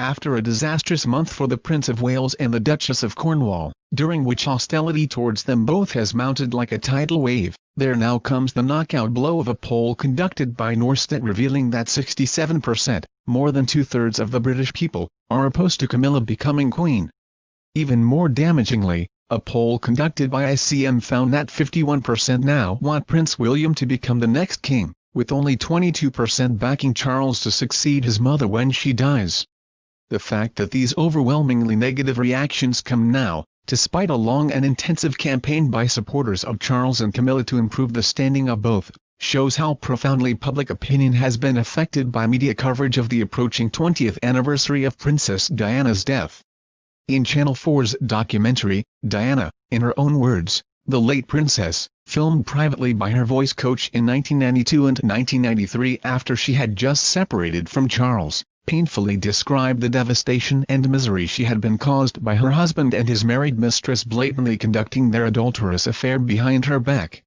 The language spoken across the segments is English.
after a disastrous month for the Prince of Wales and the Duchess of Cornwall, during which hostility towards them both has mounted like a tidal wave, there now comes the knockout blow of a poll conducted by Norstedts revealing that 67%, more than two-thirds of the British people, are opposed to Camilla becoming Queen. Even more damagingly, a poll conducted by ICM found that 51% now want Prince William to become the next king, with only 22% backing Charles to succeed his mother when she dies. The fact that these overwhelmingly negative reactions come now, despite a long and intensive campaign by supporters of Charles and Camilla to improve the standing of both, shows how profoundly public opinion has been affected by media coverage of the approaching 20th anniversary of Princess Diana's death. In Channel 4's documentary, Diana, in her own words, the late princess, filmed privately by her voice coach in 1992 and 1993 after she had just separated from Charles, painfully described the devastation and misery she had been caused by her husband and his married mistress blatantly conducting their adulterous affair behind her back.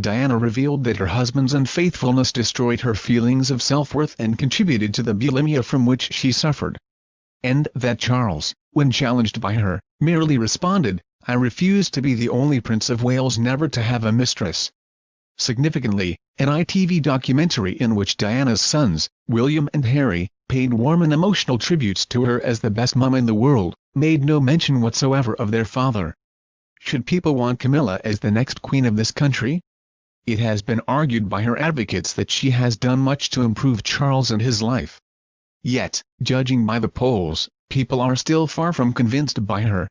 Diana revealed that her husband's unfaithfulness destroyed her feelings of self-worth and contributed to the bulimia from which she suffered. And that Charles, when challenged by her, merely responded, "I refuse to be the only Prince of Wales never to have a mistress." Significantly, an ITV documentary in which Diana's sons, William and Harry, paid warm and emotional tributes to her as the best mum in the world, made no mention whatsoever of their father. Should people want Camilla as the next queen of this country? It has been argued by her advocates that she has done much to improve Charles and his life. Yet, judging by the polls, people are still far from convinced by her.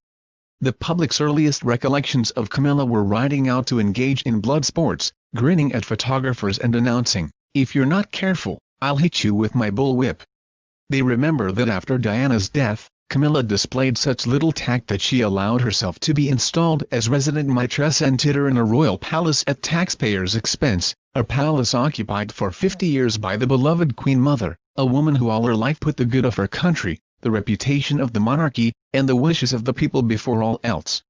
The public's earliest recollections of Camilla were riding out to engage in blood sports, grinning at photographers and announcing, "If you're not careful, I'll hit you with my bullwhip." They remember that after Diana's death, Camilla displayed such little tact that she allowed herself to be installed as resident maitresse and titter in a royal palace at taxpayers' expense, a palace occupied for 50 years by the beloved Queen Mother, a woman who all her life put the good of her country, the reputation of the monarchy, and the wishes of the people before all else.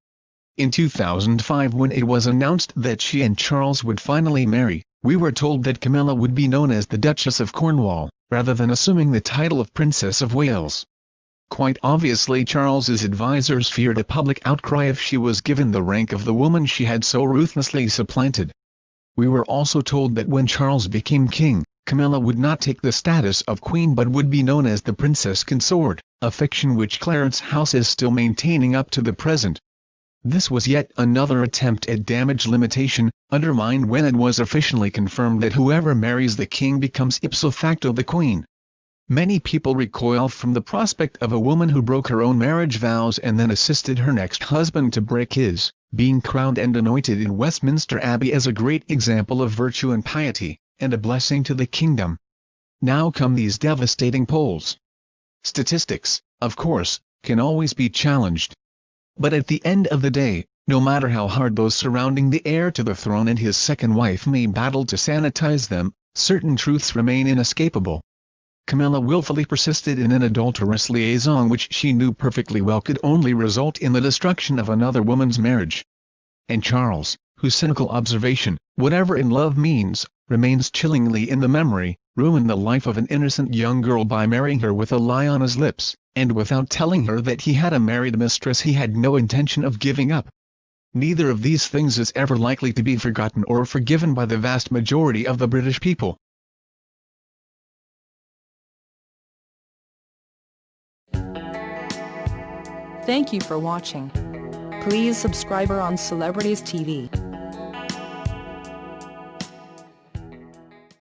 In 2005, when it was announced that she and Charles would finally marry, we were told that Camilla would be known as the Duchess of Cornwall, rather than assuming the title of Princess of Wales. Quite obviously Charles's advisers feared a public outcry if she was given the rank of the woman she had so ruthlessly supplanted. We were also told that when Charles became king, Camilla would not take the status of queen but would be known as the princess consort, a fiction which Clarence House is still maintaining up to the present. This was yet another attempt at damage limitation, undermined when it was officially confirmed that whoever marries the king becomes ipso facto the queen. Many people recoil from the prospect of a woman who broke her own marriage vows and then assisted her next husband to break his, being crowned and anointed in Westminster Abbey as a great example of virtue and piety, and a blessing to the kingdom. Now come these devastating polls. Statistics, of course, can always be challenged. But at the end of the day, no matter how hard those surrounding the heir to the throne and his second wife may battle to sanitize them, certain truths remain inescapable. Camilla willfully persisted in an adulterous liaison which she knew perfectly well could only result in the destruction of another woman's marriage. And Charles, whose cynical observation, "whatever in love means," remains chillingly in the memory, ruined the life of an innocent young girl by marrying her with a lie on his lips, and without telling her that he had a married mistress he had no intention of giving up. Neither of these things is ever likely to be forgotten or forgiven by the vast majority of the British people. Thank you for watching. Please subscribe on Celebrities TV.